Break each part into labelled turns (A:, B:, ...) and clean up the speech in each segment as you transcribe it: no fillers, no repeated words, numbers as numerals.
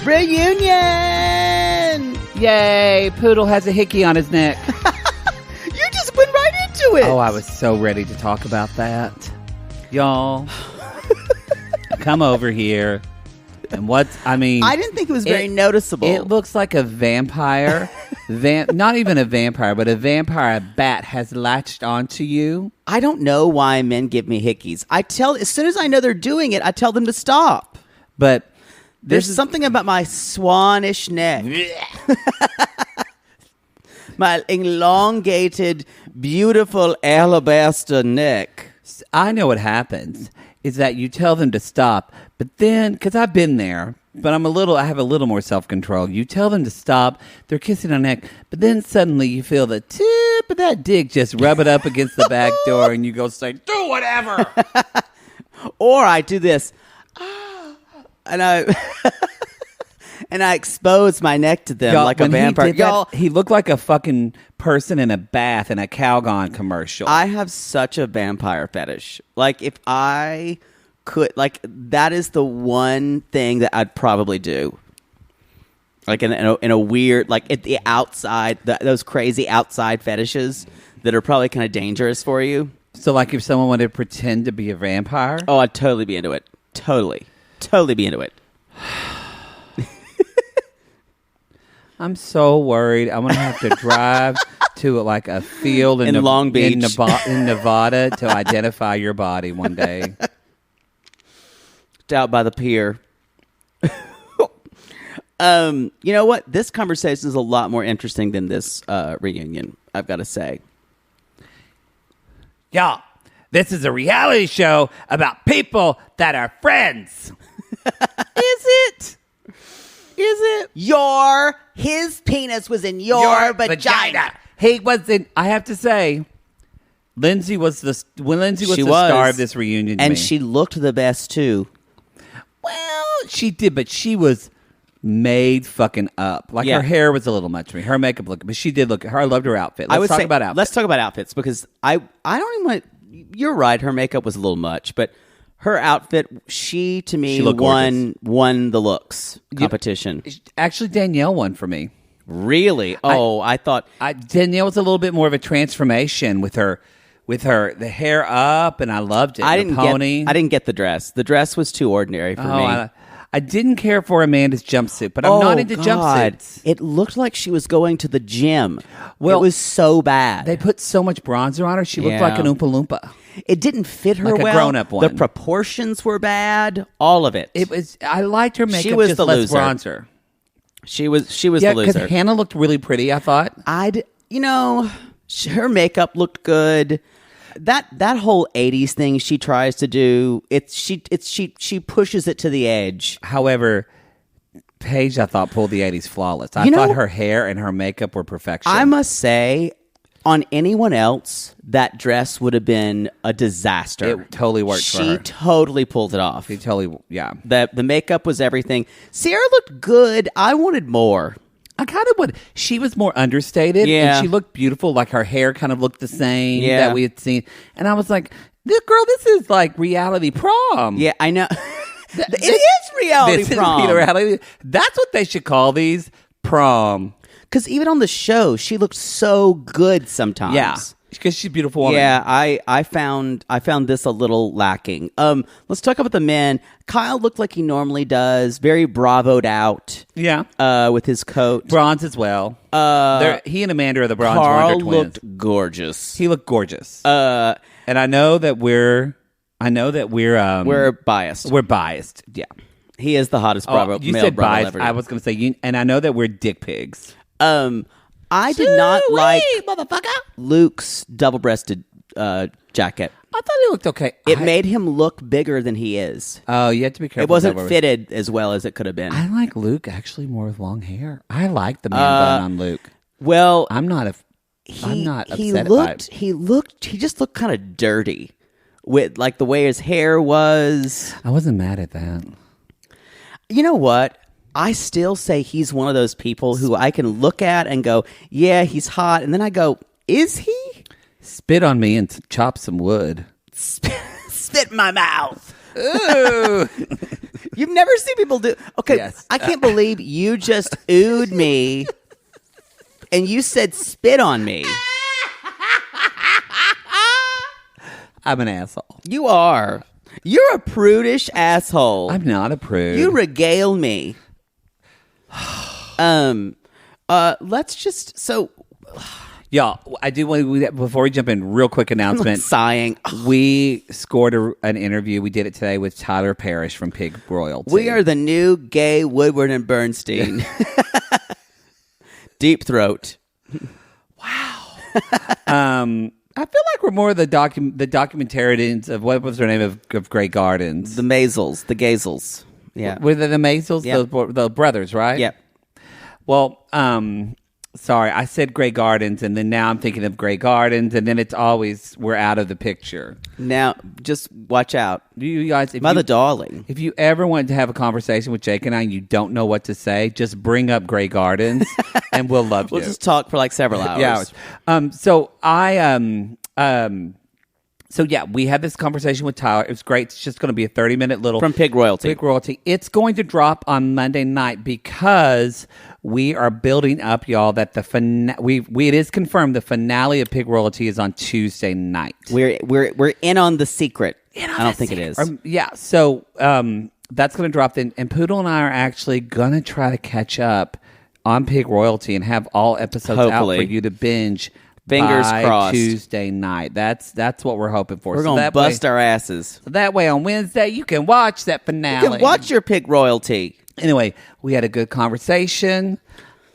A: Reunion!
B: Yay, Poodle has a hickey on his neck.
A: You just went right into it.
B: Oh, I was so ready to talk about that. Y'all, come over here. And I
A: didn't think it was very noticeable.
B: It looks like a vampire. Not even a vampire, but a vampire bat has latched onto you.
A: I don't know why men give me hickeys. As soon as I know they're doing it, I tell them to stop.
B: But
A: there's something about my swannish neck. My elongated, beautiful alabaster neck.
B: I know what happens is that you tell them to stop, but then, because I've been there, but I have a little more self-control. You tell them to stop, they're kissing on the neck, but then suddenly you feel the tip of that dick just rub it up against the back door, and you go say, do whatever.
A: Or I do this, and I expose my neck to them like a vampire.
B: Y'all, he looked like a fucking person in a bath in a Calgon commercial.
A: I have such a vampire fetish. Like, if I could, that is the one thing that I'd probably do. Like, in a weird, like, at the outside, those crazy outside fetishes that are probably kind of dangerous for you.
B: So, like, if someone wanted to pretend to be a vampire?
A: Oh, I'd totally be into it. Totally be into it.
B: I'm so worried. I'm going to have to drive to like a field in
A: Long Beach,
B: in Nevada to identify your body one day.
A: Out by the pier. You know what? This conversation is a lot more interesting than this reunion, I've got to say.
B: Y'all, this is a reality show about people that are friends. Is it?
A: His penis was in your vagina.
B: He was in, I have to say, Lindsay was the star of this reunion to
A: and
B: me.
A: She looked the best too.
B: Well, she did, but she was made fucking up. Like, her hair was a little much for me. Her makeup looked, but she did look. I loved her outfit. Let's talk about outfits.
A: Let's talk about outfits, because I don't even want. You're right. Her makeup was a little much, but her outfit, she won the looks competition.
B: Actually, Danielle won for me.
A: Really? Oh, I thought
B: Danielle was a little bit more of a transformation with her the hair up, and I loved it. I
A: didn't get the dress. The dress was too ordinary for me.
B: I didn't care for Amanda's jumpsuit, but I'm not into jumpsuits.
A: It looked like she was going to the gym. Well, it was so bad.
B: They put so much bronzer on her. She looked like an Oompa Loompa.
A: It didn't fit her
B: like
A: well.
B: A grown-up one.
A: The proportions were bad. All of it.
B: I liked her makeup.
A: She was
B: just
A: the
B: less
A: loser.
B: Bronzer.
A: She was the loser.
B: Yeah, because Hannah looked really pretty, I thought.
A: Her makeup looked good. That whole 80s thing she tries to do, she pushes it to the edge.
B: However, Paige, I thought, pulled the 80s flawless. I thought her hair and her makeup were perfection.
A: I must say, on anyone else, that dress would have been a disaster.
B: It totally worked for her.
A: She totally pulled it off.
B: She totally, yeah.
A: The makeup was everything. Sierra looked good. I wanted more.
B: I kind of would. She was more understated.
A: Yeah.
B: And she looked beautiful. Like, her hair kind of looked the same that we had seen. And I was like, this is like reality prom.
A: Yeah, I know. It is reality prom.
B: Reality. That's what they should call these, prom.
A: Because even on the show, she looked so good sometimes.
B: Yeah, because she's a beautiful woman.
A: Yeah, I found this a little lacking. Let's talk about the men. Kyle looked like he normally does, very bravoed out.
B: Yeah,
A: with his coat,
B: bronze as well. He and Amanda are the bronze
A: Carl
B: Rucker twins.
A: Looked gorgeous.
B: He looked gorgeous. And I know that we're
A: biased.
B: We're biased. Yeah,
A: he is the hottest Bravo.
B: You
A: male
B: said
A: Bravo
B: biased. I was going to say, and I know that we're dick pigs.
A: I did not like Luke's double-breasted jacket.
B: I thought he looked okay.
A: It made him look bigger than he is.
B: Oh, you have to be careful.
A: It wasn't fitted as well as it could have been.
B: I like Luke actually more with long hair. I like the man bun on Luke.
A: Well,
B: I'm not upset
A: he
B: by it.
A: He just looked kind of dirty with like the way his hair was.
B: I wasn't mad at that.
A: You know what? I still say he's one of those people who I can look at and go, yeah, he's hot. And then I go, is he?
B: Spit on me and chop some wood.
A: Spit in my mouth.
B: Ooh.
A: You've never seen people do. Okay,
B: Yes.
A: I can't believe you just oohed me, and you said spit on me.
B: I'm an asshole.
A: You are. You're a prudish asshole.
B: I'm not a prude.
A: You regale me. Let's just
B: Y'all, I do want to, before we jump in, real quick announcement.
A: sighing.
B: We scored an interview. We did it today with Tyler Parrish from Pig Royalty.
A: We are the new gay Woodward and Bernstein. Deep throat.
B: Wow. I feel like we're more the documentarians of what was their name of Grey Gardens.
A: The Maisels. The Gazels. Yeah.
B: Were they the Maisels?
A: Yeah.
B: The brothers, right?
A: Yeah.
B: Well, sorry, I said Grey Gardens, and then now I'm thinking of Grey Gardens, and then it's always we're out of the picture.
A: Now, just watch out.
B: You guys,
A: Mother darling.
B: if you ever want to have a conversation with Jake and I and you don't know what to say, just bring up Grey Gardens, and we'll love you.
A: We'll just talk for like several hours.
B: Yeah. So yeah, we had this conversation with Tyler. It was great. It's just going to be a 30-minute little
A: From Pig Royalty.
B: Pig Royalty. It's going to drop on Monday night because we are building up, y'all. That the it is confirmed the finale of Pig Royalty is on Tuesday night.
A: We're in on the secret. I don't think it is.
B: Yeah. So that's going to drop then, and Poodle and I are actually going to try to catch up on Pig Royalty and have all episodes
A: Hopefully.
B: out for you to binge.
A: Fingers
B: by
A: crossed.
B: Tuesday night. That's what we're hoping for.
A: We're going to bust our asses.
B: So that way on Wednesday you can watch that finale.
A: You can watch your Pig Royalty.
B: Anyway, we had a good conversation.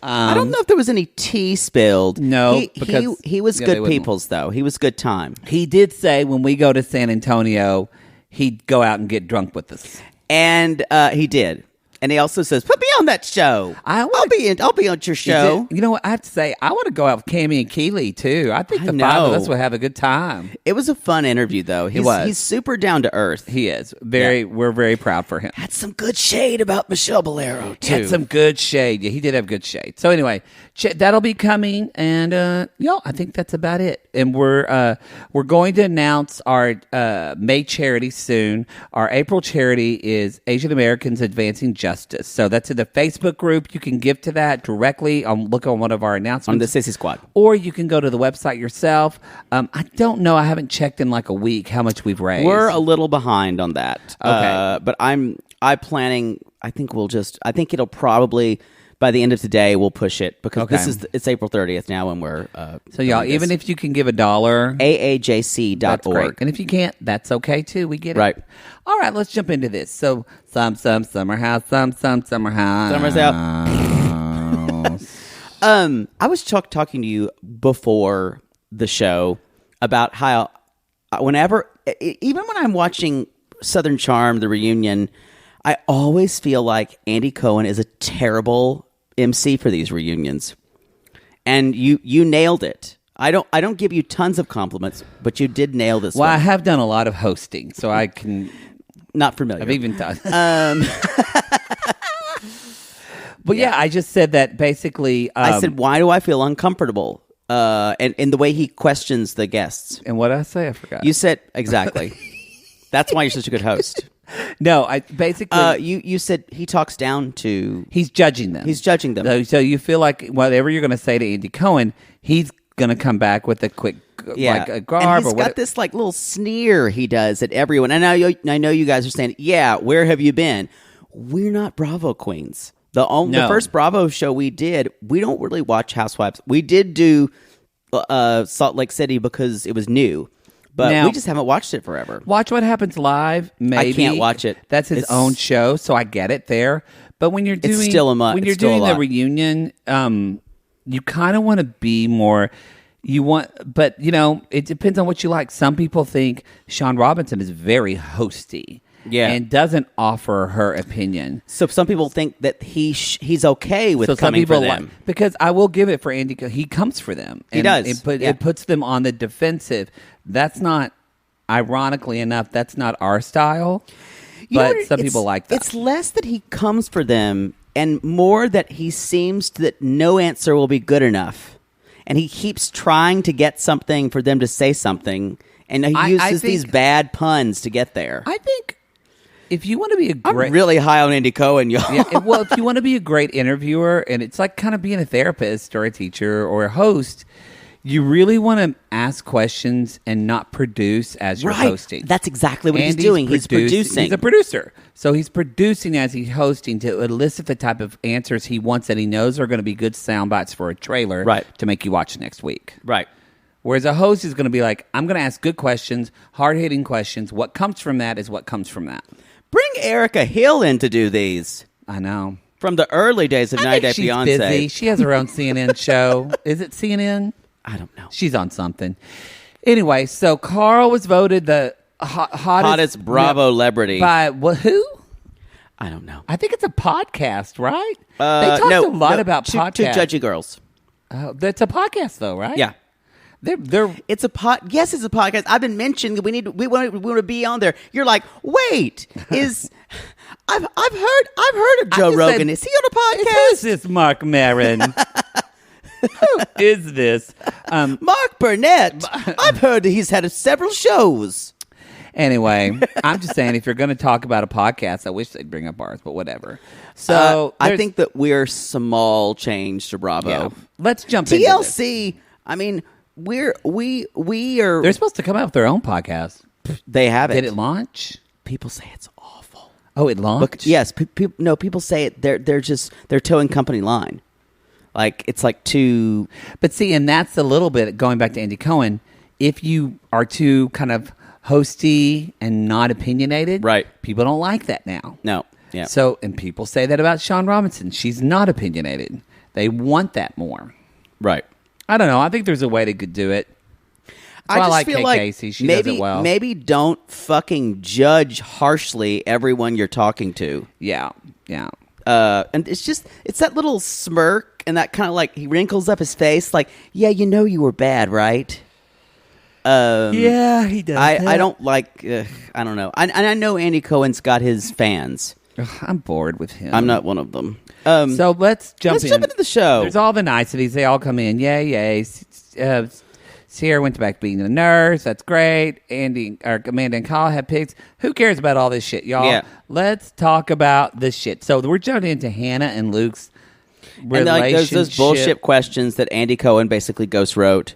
A: I don't know if there was any tea spilled.
B: No, because
A: he was
B: they
A: good
B: wouldn't.
A: people's though. He was good time.
B: He did say when we go to San Antonio, he'd go out and get drunk with us.
A: And he did. And he also says, "Put me on that show. I'll be on your show."
B: You know what I have to say? I want to go out with Cammie and Keely too. I think the five of us would have a good time.
A: It was a fun interview, though. He's super down to earth.
B: He is very.
A: Yeah.
B: We're very proud for him.
A: Had some good shade about Michelle Bolero too.
B: Had some good shade. Yeah, he did have good shade. So anyway, that'll be coming, and y'all, I think that's about it. And we're going to announce our May charity soon. Our April charity is Asian Americans Advancing Justice. So that's in the Facebook group. You can give to that directly. Look on one of our announcements
A: on the Sissy Squad,
B: or you can go to the website yourself. I don't know. I haven't checked in like a week how much we've raised.
A: We're a little behind on that.
B: Okay,
A: but I'm planning. I think it'll probably by the end of today we'll push it because it's April 30th now when we're
B: so y'all even if you can give $1
A: aajc.org,
B: that's great. And if you can't, that's okay too. We get it.
A: Right.
B: All right, let's jump into this. So some summer house, some summer house.
A: Summer's out. I was talking to you before the show about how even when I'm watching Southern Charm, the reunion, I always feel like Andy Cohen is a terrible MC for these reunions. And you nailed it. I don't give you tons of compliments, but you did nail this one.
B: I have done a lot of hosting, so I can.
A: Not familiar.
B: I've even done. But yeah, I just said that basically.
A: I said, why do I feel uncomfortable? And in the way he questions the guests.
B: And what did I say? I forgot.
A: You said exactly. That's why you're such a good host.
B: No, I basically.
A: You said he talks down to.
B: He's judging them.
A: He's judging them.
B: So you feel like whatever you're going to say to Andy Cohen, he's going to come back with a quick. Like a garb,
A: and he's got this like little sneer he does at everyone. And I know you guys are saying, "Yeah, where have you been?" We're not Bravo queens. The first Bravo show we did, we don't really watch Housewives. We did do Salt Lake City because it was new, but we just haven't watched it forever.
B: Watch What Happens Live. Maybe
A: I can't watch it.
B: That's his own show, so I get it there. But when you're doing the reunion, you kind of want to be more. But it depends on what you like. Some people think Sean Robinson is very hosty, and doesn't offer her opinion.
A: So some people think that he's okay with coming for them.
B: Because I will give it for Andy. He comes for them.
A: He does.
B: It puts them on the defensive. That's not, ironically enough, that's not our style. But some people like that.
A: It's less that he comes for them and more that he seems that no answer will be good enough. And he keeps trying to get something for them to say something. And he uses these bad puns to get there.
B: I think if you want to be a
A: I'm
B: great,
A: really high on Andy Cohen, y'all.
B: well, if you want to be a great interviewer, and it's like kind of being a therapist or a teacher or a host, you really want to ask questions and not produce as you're hosting.
A: That's exactly what he's doing. He's producing.
B: He's a producer. So he's producing as he's hosting to elicit the type of answers he wants that he knows are going to be good sound bites for a trailer to make you watch next week.
A: Right.
B: Whereas a host is going to be like, I'm going to ask good questions, hard-hitting questions. What comes from that is what comes from that.
A: Bring Erica Hill in to do these.
B: I know.
A: From the early days of 90 Day
B: She's
A: Fiancé.
B: busy. She has her own CNN show. Is it CNN?
A: I don't know.
B: She's on something. Anyway, so Carl was voted the hottest
A: Bravo celebrity.
B: By who?
A: I don't know.
B: I think it's a podcast, right? They talked a lot about podcasts.
A: Two Judgy Girls.
B: Oh, that's a podcast, though, right?
A: Yeah. It's a Yes, it's a podcast. I've been mentioned. We want to be on there. You're like, wait, I've heard of Joe Rogan. Is he on a podcast?
B: Who's this Mark Maron? Who is this?
A: Mark Burnett. I've heard that he's had several shows.
B: Anyway, I'm just saying, if you're going to talk about a podcast, I wish they'd bring up ours, but whatever. So
A: I think that we're small change to Bravo.
B: Yeah. Let's jump into
A: TLC. I mean, we are.
B: They're supposed to come out with their own podcast.
A: They have it.
B: Did it launch?
A: People say it's awful.
B: Oh, it launched.
A: Yes. People say it. They're towing company line. Like, it's like too...
B: But see, and that's a little bit, going back to Andy Cohen, if you are too kind of hosty and not opinionated,
A: right,
B: people don't like that now.
A: No. Yeah.
B: So, and people say that about Sean Robinson. She's not opinionated. They want that more.
A: Right.
B: I don't know. I think there's a way they could do it.
A: I just
B: like
A: feel
B: Kate
A: like
B: Casey. She does it well.
A: Maybe don't fucking judge harshly everyone you're talking to.
B: Yeah. Yeah.
A: And it's that little smirk and that kind of like he wrinkles up his face like, yeah, you know you were bad, right?
B: Yeah, he does.
A: I don't like, I don't know. I know Andy Cohen's got his fans.
B: Ugh, I'm bored with him.
A: I'm not one of them.
B: So let's jump
A: into the show.
B: There's all the niceties. They all come in. Yay. Sierra went back to being a nurse. That's great. Amanda and Kyle have pigs. Who cares about all this shit, y'all?
A: Yeah.
B: Let's talk about this shit. So we're jumping into Hannah and Luke's relationship.
A: And there's those bullshit questions that Andy Cohen basically ghost wrote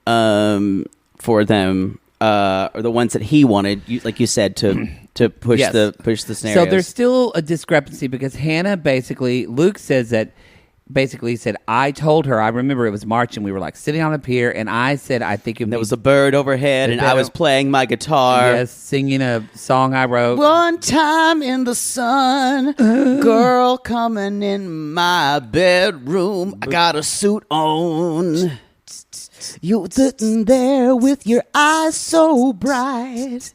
A: for them, or the ones that he wanted, like you said, to push the scenarios.
B: So there's still a discrepancy because Hannah Luke says that. Basically said, I told her, I remember it was March and we were like sitting on a pier and I said, I think there
A: was a bird overhead and I was playing my guitar.
B: Yes, singing a song I wrote.
A: One time in the sun, girl coming in my bedroom. I got a suit on. You sitting there with your eyes so bright.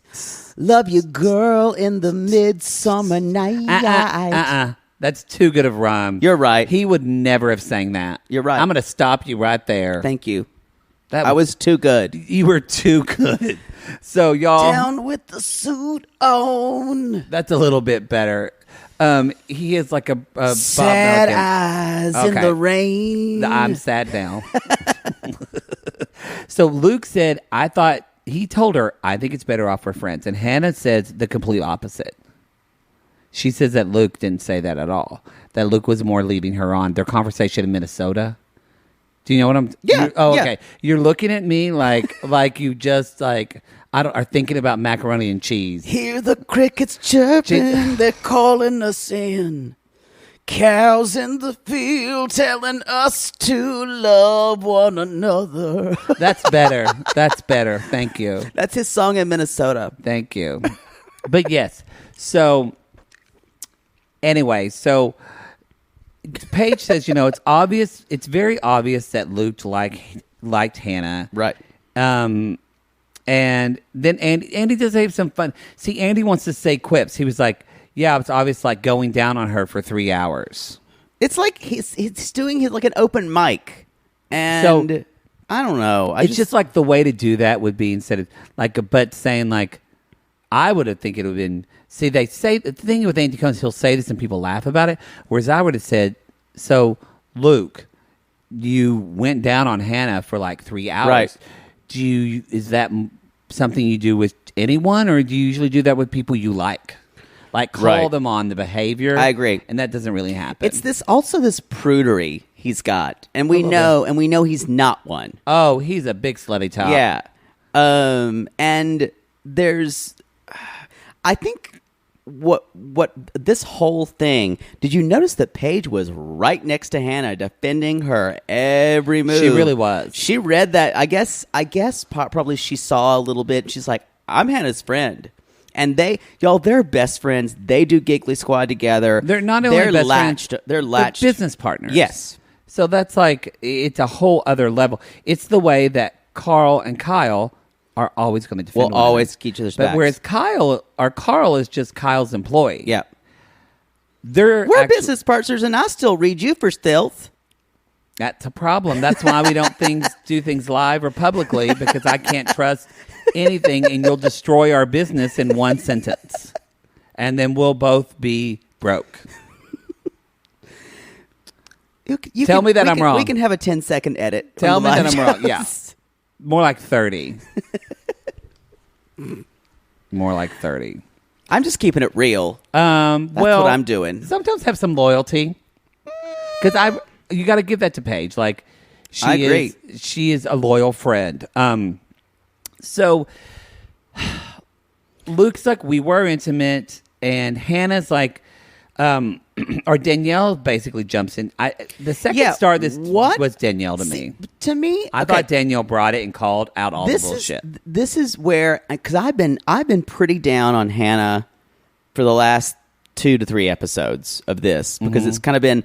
A: Love you, girl, in the midsummer night.
B: That's too good of rhyme.
A: You're right.
B: He would never have sang that.
A: You're right.
B: I'm going to stop you right there.
A: Thank you. I was too good.
B: You were too good. So, y'all.
A: Down with the suit on.
B: That's a little bit better. He is like a
A: sad
B: Bob
A: eyes in the rain.
B: I'm sad now. So Luke said, he told her, I think it's better off for friends. And Hannah says the complete opposite. She says that Luke didn't say that at all. That Luke was more leading her on. Their conversation in Minnesota. Do you know what I'm...
A: Yeah.
B: Okay. You're looking at me like you just are thinking about macaroni and cheese.
A: Hear the crickets chirping. They're calling us in. Cows in the field telling us to love one another.
B: That's better. That's better. Thank you.
A: That's his song in Minnesota.
B: Thank you. But yes. So... Anyway, so Paige says, it's obvious. It's very obvious that Luke liked Hannah,
A: right?
B: And then Andy does have some fun. See, Andy wants to say quips. He was like, "Yeah, it's obvious, like going down on her for 3 hours."
A: It's like he's doing like an open mic, and so, I don't know.
B: It's just like the way to do that would be instead of but saying like, I would have think it would have been. See, they say the thing with Andy Cohen, he'll say this and people laugh about it. Whereas I would have said, so Luke, you went down on Hannah for like 3 hours.
A: Right.
B: Is that something you do with anyone, or do you usually do that with people you like? Like, call
A: Right.
B: them on the behavior.
A: I agree.
B: And that doesn't really happen.
A: It's this prudery he's got, and we know he's not one.
B: Oh, he's a big slutty top.
A: Yeah. And there's, I think what this whole thing, did you notice that Paige was right next to Hannah defending her every move?
B: She really was.
A: She read that. I guess probably she saw a little bit. She's like, I'm Hannah's friend. And they're best friends. They do Giggly Squad together.
B: They're not only best friends,
A: they're latched.
B: business partners.
A: Yes.
B: So that's like, it's a whole other level. It's the way that Carl and Kyle are always going to defend
A: Will
B: one
A: always
B: another.
A: keep each other's
B: But
A: backs.
B: whereas Carl is just Kyle's employee.
A: Yeah.
B: We're
A: We're business partners, and I still read you for stealth.
B: That's a problem. That's why we don't do things live or publicly, because I can't trust anything, and you'll destroy our business in one sentence. And then we'll both be broke. Tell me that I'm wrong.
A: We can have a 10-second edit.
B: Tell
A: on the
B: me that
A: live
B: I'm wrong.
A: shows.
B: Yeah. More like 30. More like 30.
A: I'm just keeping it real.
B: That's
A: what I'm doing.
B: Sometimes have some loyalty, because you got to give that to Paige. Like,
A: I agree.
B: She is a loyal friend. So Luke's like, we were intimate, and Hannah's like, or Danielle basically jumps in. The second star of this was Danielle to me.
A: To me,
B: I thought Danielle brought it and called out all the bullshit.
A: This is where, because I've been pretty down on Hannah for the last 2 to 3 episodes of this, because it's kind of been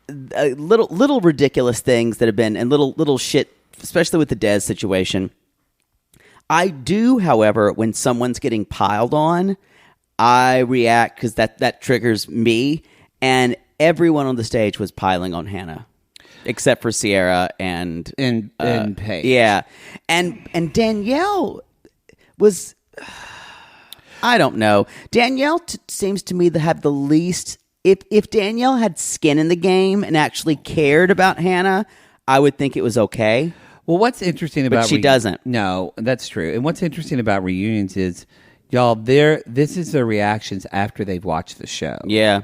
A: little ridiculous things that have been, and little shit, especially with the Des situation. I do, however, when someone's getting piled on, I react because that triggers me, and everyone on the stage was piling on Hannah, except for Sierra and
B: Paige.
A: Yeah, and Danielle was, I don't know. Danielle seems to me to have the least. If Danielle had skin in the game and actually cared about Hannah, I would think it was okay.
B: Well, what's interesting about...
A: But she doesn't.
B: No, that's true. And what's interesting about reunions is, y'all, this is their reactions after they've watched the show.
A: Yeah.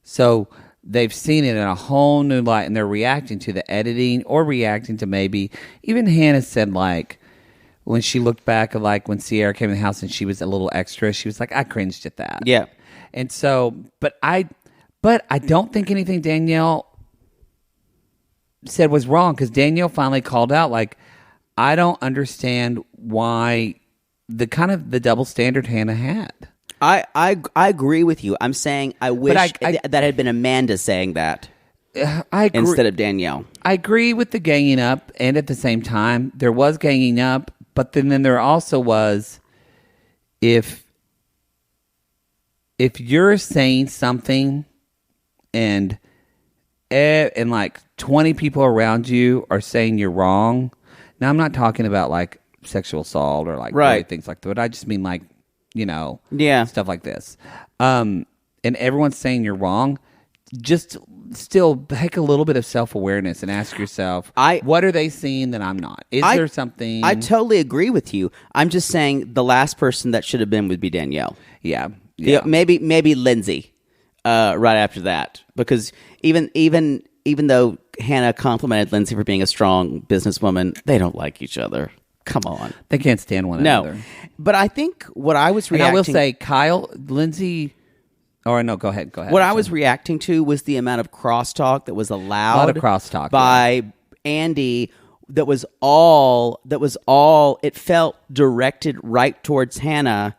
B: So they've seen it in a whole new light, and they're reacting to the editing, or reacting to maybe... Even Hannah said, like, when she looked back at, like, when Sierra came in the house and she was a little extra, she was like, I cringed at that.
A: Yeah.
B: And so... But I don't think anything Danielle said was wrong, because Danielle finally called out, like, I don't understand why the double standard Hannah had.
A: I agree with you. I'm saying I wish that had been Amanda saying that
B: I agree,
A: instead of Danielle.
B: I agree with the ganging up, and at the same time, there was ganging up, but then there also was, if you're saying something and like 20 people around you are saying you're wrong. Now, I'm not talking about like sexual assault or like things like that, but I just mean like, stuff like this. And everyone's saying you're wrong. Just still take a little bit of self-awareness and ask yourself, what are they seeing that I'm not? Is there something?
A: I totally agree with you. I'm just saying the last person that should have been would be Danielle.
B: Yeah.
A: Maybe Lindsay right after that, because even though Hannah complimented Lindsay for being a strong businesswoman, they don't like each other. Come on.
B: They can't stand one another.
A: No. But I think what I was reacting...
B: And I will say, Lindsay... Or no, go ahead.
A: What I was reacting to was the amount of crosstalk that was allowed.
B: A lot of crosstalk
A: by Andy. That was all. It felt directed right towards Hannah,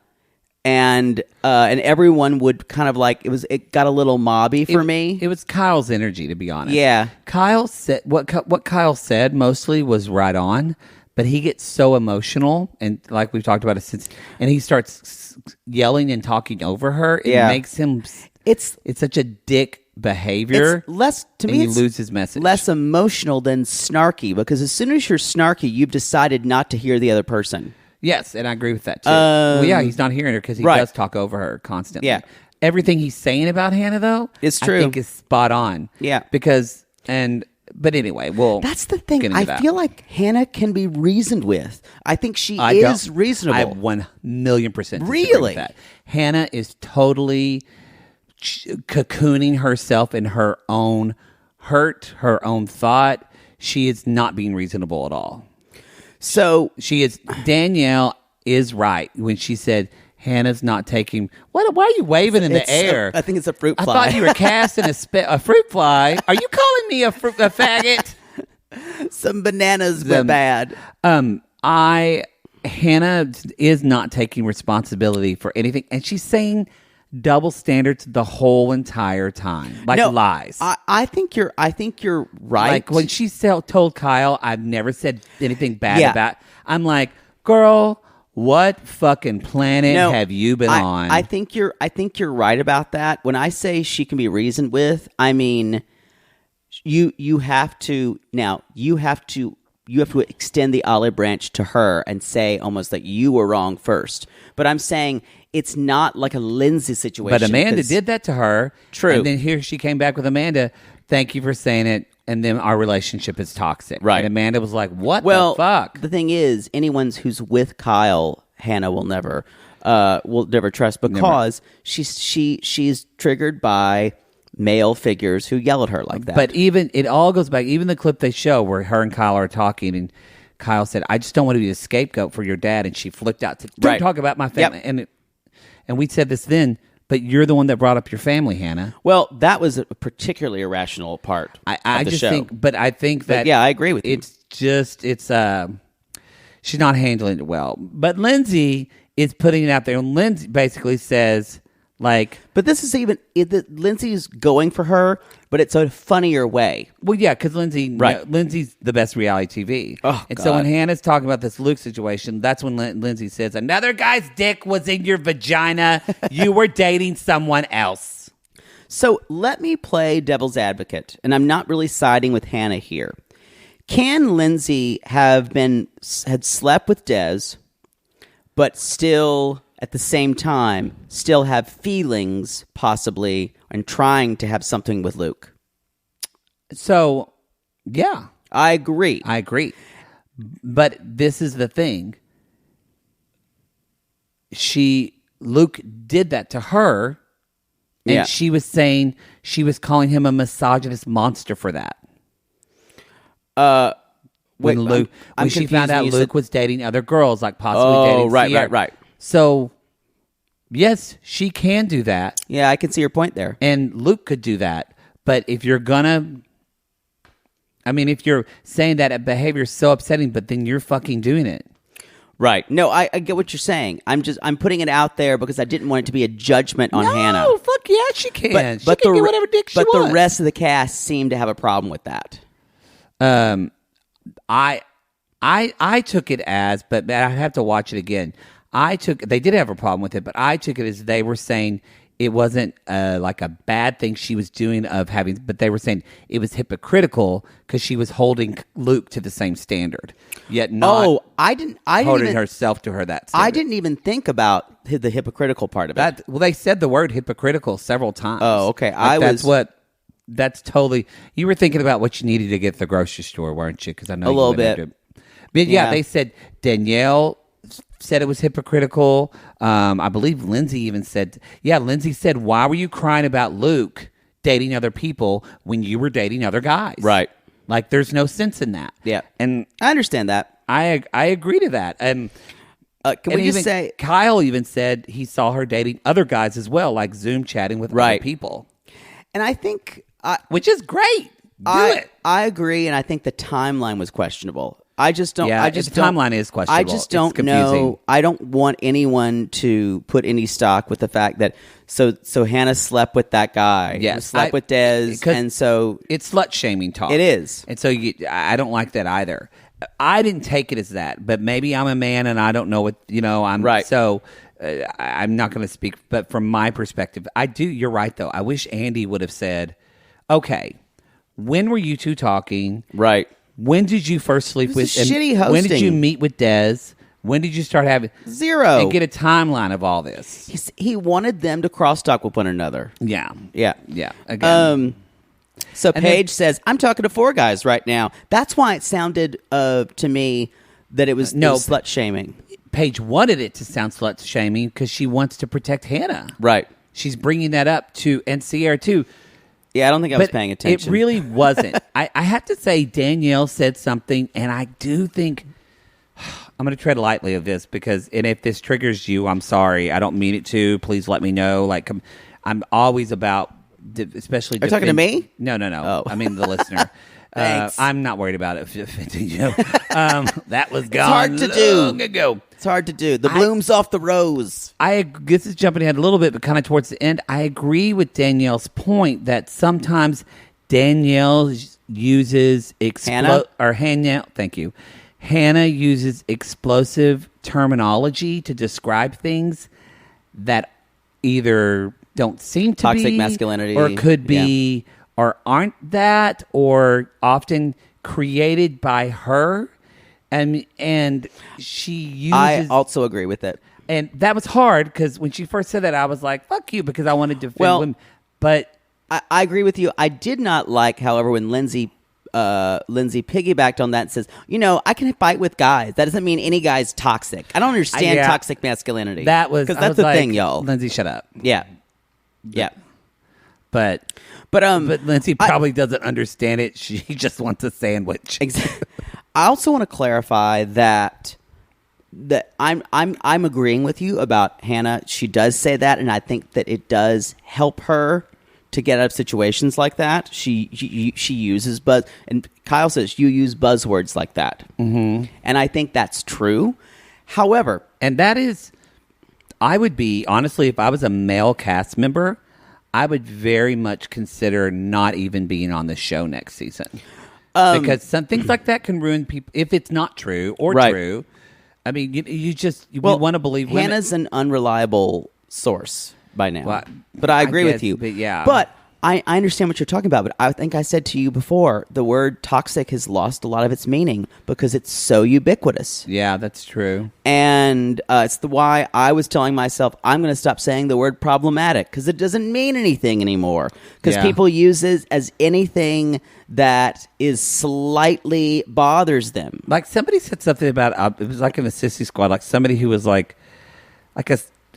A: and everyone would kind of like it got a little mobby for me.
B: It was Kyle's energy, to be honest.
A: Yeah,
B: Kyle said what Kyle said mostly was right on, but he gets so emotional, and like we've talked about it since, and he starts yelling and talking over her. It makes him. It's such a dick behavior.
A: It's less to me.
B: You lose his message.
A: Less emotional than snarky, because as soon as you're snarky, you've decided not to hear the other person.
B: Yes, and I agree with that too. Well, yeah, he's not hearing her because he does talk over her constantly.
A: Yeah.
B: Everything he's saying about Hannah, though,
A: it's true.
B: I think is spot on.
A: Yeah,
B: because and But anyway, well,
A: that's the thing. I feel like Hannah can be reasoned with. I think she is reasonable.
B: I 1,000,000%
A: really
B: with that. Hannah is totally cocooning herself in her own hurt, her own thought. She is not being reasonable at all.
A: So
B: Danielle is right when she said Hannah's not taking. Why are you waving in the air?
A: I think it's a fruit fly.
B: I thought you were casting a fruit fly. Are you calling me a faggot?
A: Some bananas were bad.
B: Hannah is not taking responsibility for anything, and she's saying double standards the whole entire time, lies.
A: I think you're right.
B: Like when she told Kyle, "I've never said anything bad about." I'm like, girl, what fucking planet have you been on?
A: I think you're right about that. When I say she can be reasoned with, I mean you have to extend the olive branch to her and say almost that you were wrong first. But I'm saying it's not like a Lindsay situation.
B: But Amanda did that to her.
A: True.
B: And then here she came back with Amanda. Thank you for saying it. And then our relationship is toxic.
A: Right.
B: And Amanda was like, what the fuck?
A: The thing is, anyone who's with Kyle, Hannah will never trust because she's triggered by male figures who yell at her like that.
B: But it all goes back, even the clip they show where her and Kyle are talking and Kyle said, I just don't want to be a scapegoat for your dad. And she flipped out. Don't talk about my family. Yep. And we said this then, but you're the one that brought up your family, Hannah.
A: Well, that was a particularly irrational part of the show.
B: I think that...
A: I agree with you.
B: She's not handling it well. But Lindsay is putting it out there. And Lindsay basically says...
A: But this is Lindsay's going for her, but it's a funnier way.
B: Well, yeah, because Lindsay's the best reality TV.
A: Oh,
B: and
A: God.
B: so when Hannah's talking about this Luke situation, that's when Lindsay says, another guy's dick was in your vagina. You were dating someone else.
A: So let me play devil's advocate, and I'm not really siding with Hannah here. Can Lindsay had slept with Des, but still... at the same time, still have feelings, possibly, and trying to have something with Luke?
B: So, yeah.
A: I agree.
B: But this is the thing. Luke did that to her, and she was saying, she was calling him a misogynist monster for that. When she found out Luke was dating other girls, like possibly dating Sierra.
A: Right.
B: So, yes, she can do that.
A: Yeah, I can see your point there.
B: And Luke could do that. But if you're if you're saying that behavior is so upsetting, but then you're fucking doing it.
A: Right. No, I get what you're saying. I'm putting it out there because I didn't want it to be a judgment on Hannah.
B: No, fuck yeah, she can. She
A: but
B: can get whatever dick she wants.
A: But the rest of the cast seem to have a problem with that.
B: I took it as, but I have to watch it again. They did have a problem with it, but I took it as they were saying it wasn't like a bad thing she was doing but they were saying it was hypocritical because she was holding Luke to the same standard, yet not holding herself to her that standard.
A: I didn't even think about the hypocritical part of it.
B: Well, they said the word hypocritical several times.
A: Oh, okay.
B: That's totally, you were thinking about what you needed to get at the grocery store, weren't you? Because I know
A: a little bit.
B: But yeah, they said Danielle said it was hypocritical. I believe Lindsay even said, Lindsay said, why were you crying about Luke dating other people when you were dating other guys?
A: Right.
B: Like, there's no sense in that.
A: Yeah.
B: And
A: I understand that.
B: I agree to that. And
A: can we just say...
B: Kyle even said he saw her dating other guys as well, like Zoom chatting with other people.
A: And I think...
B: which is great. Do it.
A: I agree, and I think the timeline was questionable. I just don't.
B: Yeah, the timeline is questionable.
A: I just don't know. I don't want anyone to put any stock with the fact that so Hannah slept with that guy.
B: Yes,
A: slept with Des, and so
B: it's slut shaming talk.
A: It is,
B: and so I don't like that either. I didn't take it as that, but maybe I'm a man and I don't know what I'm
A: right.
B: So I'm not going to speak, but from my perspective, I do. You're right, though. I wish Andy would have said, "Okay, when were you two talking?"
A: Right.
B: When did you first sleep with?
A: Shitty hosting.
B: When did you meet with Des? When did you start having
A: zero?
B: And get a timeline of all this.
A: He wanted them to cross talk with one another.
B: Yeah.
A: Yeah.
B: Again.
A: So
B: And
A: Paige says, I'm talking to 4 guys right now. That's why it sounded to me that it was slut shaming.
B: Paige wanted it to sound slut shaming because she wants to protect Hannah.
A: Right.
B: She's bringing that up and Sierra too.
A: Yeah, I don't think I was paying attention.
B: It really wasn't. I have to say Danielle said something, and I do think I'm going to tread lightly of this and if this triggers you, I'm sorry. I don't mean it to. Please let me know. Like I'm always about, especially.
A: Are you talking to me?
B: No.
A: Oh.
B: I mean the listener.
A: Thanks.
B: I'm not worried about it offending you. That was gone.
A: It's hard to do.
B: Long ago.
A: It's hard to do. The bloom's off the rose.
B: This is jumping ahead a little bit, but kind of towards the end. I agree with Danielle's point that sometimes Danielle uses
A: Hannah?
B: Thank you. Hannah uses explosive terminology to describe things that either don't seem to
A: toxic
B: be
A: masculinity,
B: or could be, or aren't that, or often created by her. And she uses...
A: I also agree with it.
B: And that was hard because when she first said that, I was like, fuck you, because I wanted to defend women. But...
A: I agree with you. I did not like, however, when Lindsay piggybacked on that and says, I can fight with guys. That doesn't mean any guy's toxic. I don't understand toxic masculinity.
B: That was...
A: Because that's the thing, y'all.
B: Lindsay, shut up.
A: Yeah.
B: But Lindsay probably doesn't understand it. She just wants a sandwich.
A: Exactly. I also want to clarify that I'm agreeing with you about Hannah. She does say that, and I think that it does help her to get out of situations like that. She uses and Kyle says you use buzzwords like that, and I think that's true. However,
B: and that is, I would be honestly, if I was a male cast member, I would very much consider not even being on the show next season. Because some things like that can ruin people if it's not true or true. I mean, we want to believe women.
A: Hannah's an unreliable source by now. But I agree with you.
B: But yeah.
A: But I understand what you're talking about. But I think I said to you before, the word toxic has lost a lot of its meaning because it's so ubiquitous.
B: Yeah, that's true.
A: And it's why I was telling myself I'm going to stop saying the word problematic because it doesn't mean anything anymore. Because people use it as anything that is slightly bothers them.
B: Like somebody said something about it was like in the Sissy Squad, like somebody who was like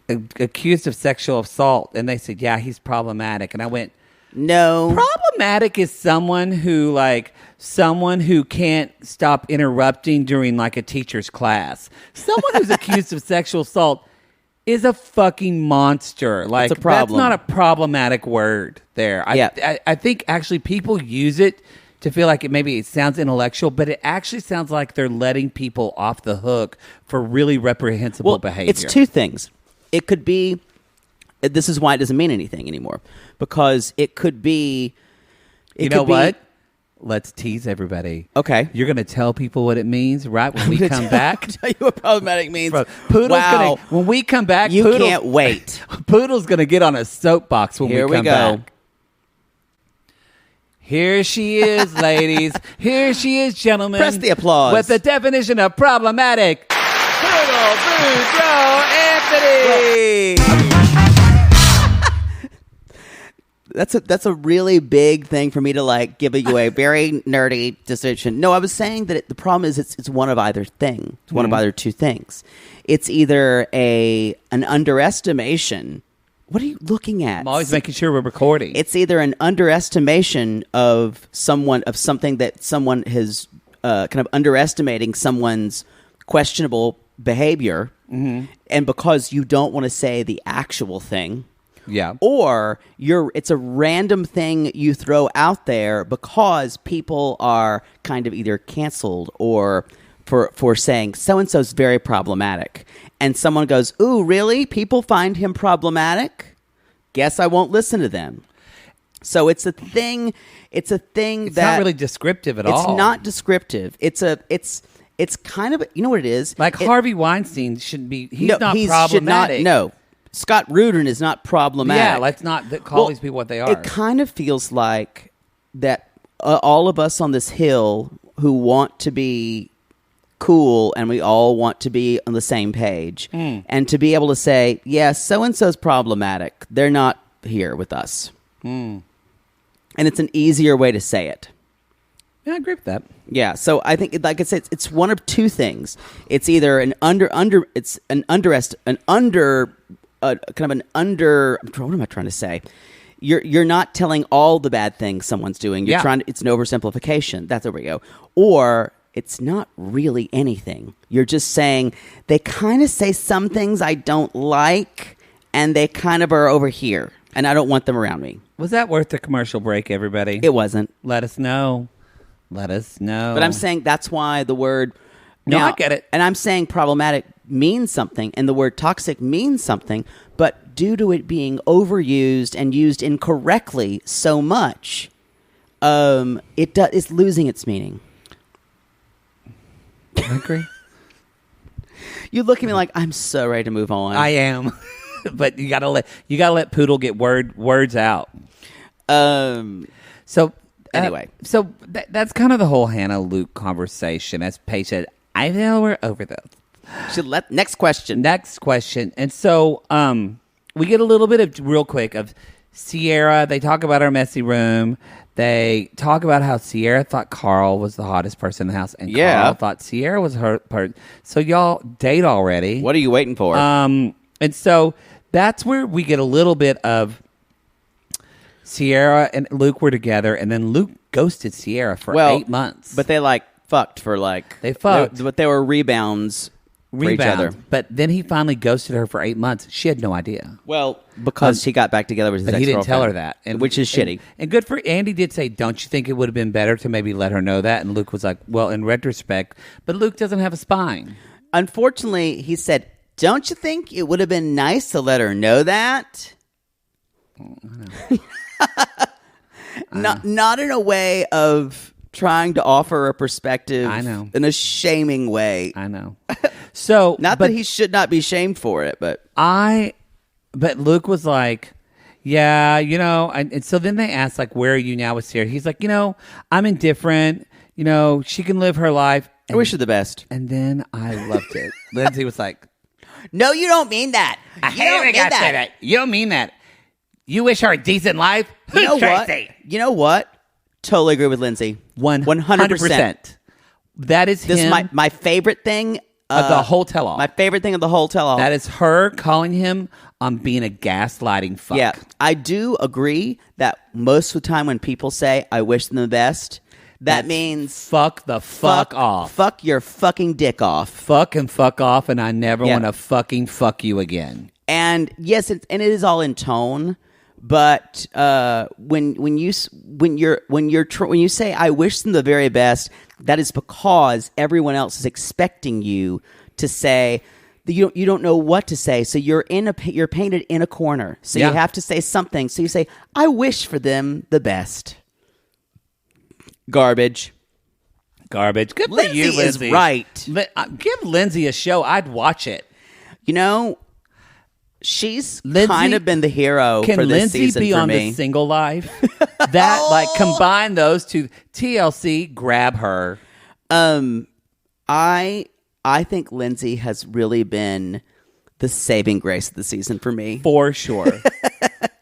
B: accused of sexual assault, and they said, "Yeah, he's problematic," and I went,
A: "No,
B: problematic is someone who can't stop interrupting during like a teacher's class. Someone who's accused of sexual assault is a fucking monster. Like
A: it's a problem.
B: That's not a problematic word there. I think actually people use it to feel like it sounds intellectual, but it actually sounds like they're letting people off the hook for really reprehensible behavior.
A: It's two things. It could be, this is why it doesn't mean anything anymore, because it could be...
B: You know what? Let's tease everybody.
A: Okay.
B: You're going to tell people what it means, right, when we come back?
A: I'll tell you what problematic means.
B: Poodle's when we come back...
A: You can't wait.
B: Poodle's going to get on a soapbox when we come back. Here she is, ladies. Here she is, gentlemen.
A: Press the applause.
B: With the definition of problematic. Poodle Boudreaux Anthony.
A: That's a really big thing for me to give you a very nerdy decision. No, I was saying that the problem is it's one of either thing. It's one of either two things. It's either an underestimation. What are you looking at?
B: I'm always making sure we're recording.
A: It's either an underestimation of something that someone has kind of underestimating someone's questionable behavior, and because you don't want to say the actual thing.
B: Yeah.
A: Or it's a random thing you throw out there because people are kind of either canceled or for saying so-and-so's very problematic. And someone goes, "Ooh, really? People find him problematic? Guess I won't listen to them." So it's a thing
B: It's
A: that...
B: not really descriptive at all.
A: It's not descriptive. It's kind of... You know what it is?
B: Like Harvey Weinstein shouldn't be... He's not problematic.
A: No. Scott Rudin is not problematic.
B: Yeah, let's not call these people what they are.
A: It kind of feels like that all of us on this hill who want to be cool and we all want to be on the same page. And to be able to say, yeah, so-and-so's problematic. They're not here with us. and it's an easier way to say it.
B: Yeah, I agree with that.
A: Yeah, so I think, like I said, it's one of two things. It's either what am I trying to say? You're not telling all the bad things someone's doing. You're trying to, it's an oversimplification. There we go. Or it's not really anything. You're just saying they kind of say some things I don't like, and they kind of are over here, and I don't want them around me.
B: Was that worth the commercial break, everybody?
A: It wasn't.
B: Let us know. Let us know.
A: But I'm saying that's why the word...
B: No, I get it.
A: And I'm saying problematic means something, and the word toxic means something, but due to it being overused and used incorrectly so much, it's losing its meaning.
B: I agree.
A: You look at me like I'm so ready to move on.
B: I am. But you gotta let Poodle get words out.
A: So anyway,
B: that's kind of the whole Hannah Luke conversation. As Paige said, I know we're over this.
A: Next question.
B: And so we get a little bit of real quick of Sierra. They talk about our messy room. They talk about how Sierra thought Carl was the hottest person in the house, and Carl thought Sierra was her part. So y'all date already.
A: What are you waiting for?
B: And so that's where we get a little bit of Sierra and Luke were together, and then Luke ghosted Sierra for 8 months.
A: But they fucked for
B: they fucked,
A: but they were rebounds for each other.
B: But then he finally ghosted her for 8 months. She had no idea.
A: Well, because he got back together with his ex-girlfriend.
B: He didn't tell her that,
A: which is shitty.
B: And good for Andy. Did say, "Don't you think it would have been better to maybe let her know that?" And Luke was like, "Well, in retrospect, but Luke doesn't have a spine."
A: Unfortunately, he said, "Don't you think it would have been nice to let her know that?" Not in a way of trying to offer a perspective.
B: I know.
A: In a shaming way.
B: I know. So
A: that he should not be shamed for it, but
B: Luke was like, yeah, and so then they asked, like, where are you now with Sierra? He's like, I'm indifferent. She can live her life.
A: I wish her the best.
B: And then I loved it. Lindsay was like,
A: no, you don't mean that. You don't mean that.
B: You don't mean that. You wish her a decent life?
A: You know what? You know what? Totally agree with Lindsay. 100%.
B: That is
A: this
B: him.
A: Is my favorite thing
B: of the whole tell-all.
A: My favorite thing of the whole tell-all.
B: That is her calling him on being a gaslighting fuck.
A: Yeah, I do agree that most of the time when people say, I wish them the best, that means...
B: Fuck the fuck off.
A: Fuck your fucking dick off.
B: Fuck off, and I never want to fucking fuck you again.
A: And yes, it is all in tone, but when you say I wish them the very best, that is because everyone else is expecting you to say you don't know what to say, so you're painted in a corner. So you have to say something. So you say I wish for them the best. Garbage.
B: Good
A: Lindsay
B: for you, Lindsay.
A: Is right.
B: Give Lindsay a show. I'd watch it.
A: She's kind of been the hero for this
B: Lindsay
A: season
B: be
A: for
B: on
A: me.
B: The Single Life? Combine those two. TLC, grab her.
A: I think Lindsay has really been the saving grace of the season for me.
B: For sure.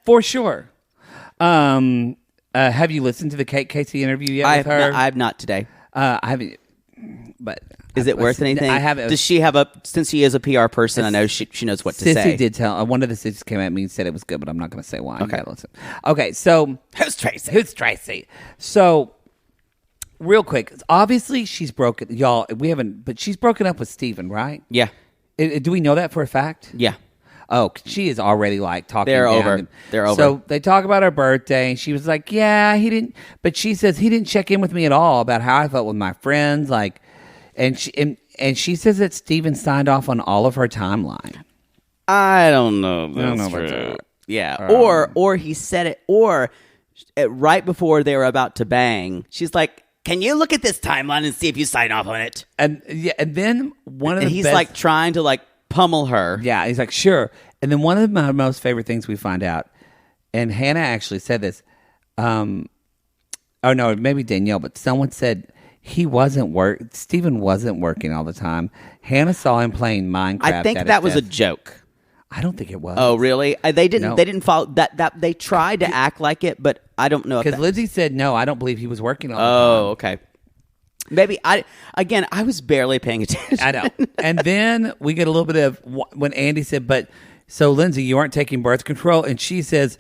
B: For sure. Have you listened to the Kate Casey interview yet with her?
A: I have not today.
B: I haven't. But
A: is it worth anything?
B: I haven't.
A: Does she have since she is a PR person, I know she knows what to say.
B: Sissy did tell, one of the sisters came at me and said it was good, but I'm not going to say why. Okay, so.
A: Who's Tracy?
B: So, real quick, obviously she's broken, y'all, but she's broken up with Steven, right?
A: Yeah.
B: Do we know that for a fact?
A: Yeah.
B: Oh, she is already talking.
A: They're over. They're over.
B: So they talk about her birthday, and she was like, "Yeah, he didn't." But she says he didn't check in with me at all about how I felt with my friends. And she says that Steven signed off on all of her timeline.
A: I don't know. If that's
B: about
A: true.
B: that.
A: Yeah. Or he said it. Or right before they were about to bang, she's like, "Can you look at this timeline and see if you sign off on it?"
B: And then
A: he's trying to pummel her.
B: Yeah, he's like, sure. And then one of my most favorite things we find out, and Hannah actually said this, oh no, maybe Danielle, but someone said Steven wasn't working all the time. Hannah saw him playing Minecraft.
A: I think that was a joke.
B: I don't think it was.
A: Oh, really? They didn't.
B: No.
A: They didn't follow that. That they tried to act like it, but I don't know.
B: Because Lindsay said no. I don't believe he was working on.
A: Oh, okay. Maybe I was barely paying attention.
B: I know. And then we get a little bit of when Andy said, "But so Lindsay, you aren't taking birth control," and she says,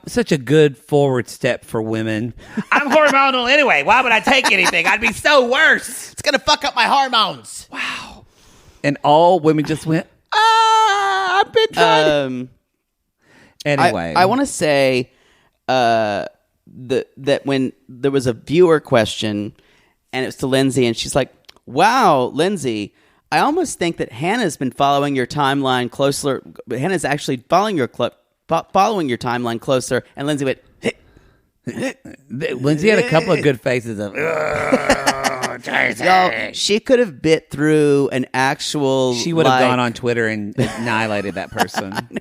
B: such a good forward step for women. I'm hormonal anyway. Why would I take anything? I'd be so worse.
A: It's gonna fuck up my hormones.
B: Wow. And all women just went, I've been trying. Anyway,
A: I want to say that when there was a viewer question, and it was to Lindsay, and she's like, "Wow, Lindsay, I almost think that Hannah's been following your timeline closer. Hannah's actually following your timeline closer." And Lindsay went.
B: Lindsay had a couple of good faces of.
A: Y'all, she could have bit through an actual.
B: She would have gone on Twitter and annihilated that person.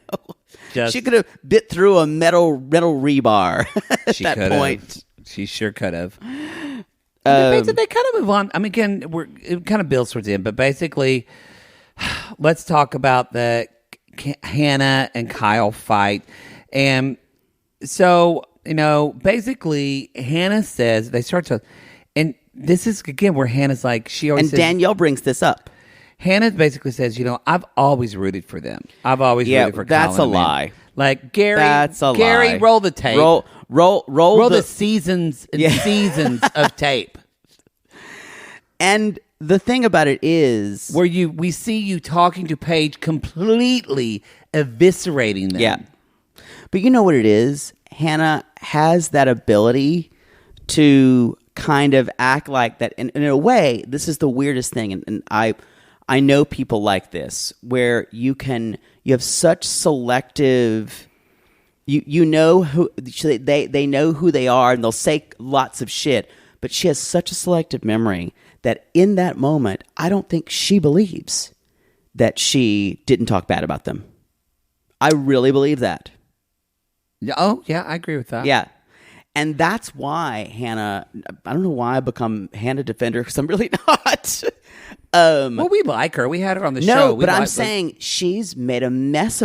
A: She could have bit through a metal rebar at
B: she
A: that point.
B: She sure could have. They kind of move on. I mean, again, it kind of builds towards the end, but basically, let's talk about the Hannah and Kyle fight. And so, basically, Hannah says they start to, and this is again where Hannah's like, she always says,
A: Danielle brings this up.
B: Hannah basically says, I've always rooted for them. I've always rooted for Kyle.
A: That's a lie.
B: Like Gary,
A: that's a
B: Gary,
A: lie.
B: Roll the tape.
A: Roll
B: the seasons and seasons of tape.
A: And the thing about it is,
B: where we see you talking to Paige, completely eviscerating them.
A: Yeah, but you know what it is? Hannah has that ability to kind of act like that, and in a way, this is the weirdest thing, and I know people like this, where you have such selective. You know who they know who they are, and they'll say lots of shit, but she has such a selective memory that in that moment, I don't think she believes that she didn't talk bad about them. I really believe that.
B: Oh, yeah, I agree with that.
A: Yeah. And that's why Hannah, I don't know why I become Hannah Defender, because I'm really not.
B: Well, we like her. We had her on the show.
A: No, but I'm saying she's made a mess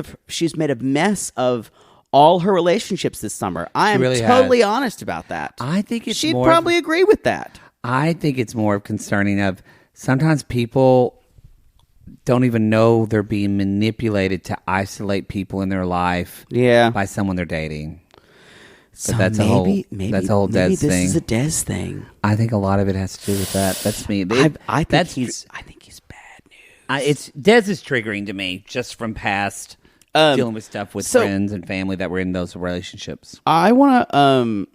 A: of all her relationships this summer. I am
B: really
A: totally honest about that.
B: I think
A: she'd probably agree with that.
B: I think it's more concerning of sometimes people don't even know they're being manipulated to isolate people in their life by someone they're dating.
A: So
B: but that's
A: maybe
B: that's a whole Des
A: this
B: thing.
A: Is a Des thing.
B: I think a lot of it has to do with that. That's me.
A: I think he's bad news.
B: Des is triggering to me just from past dealing with stuff with friends and family that were in those relationships.
A: I want to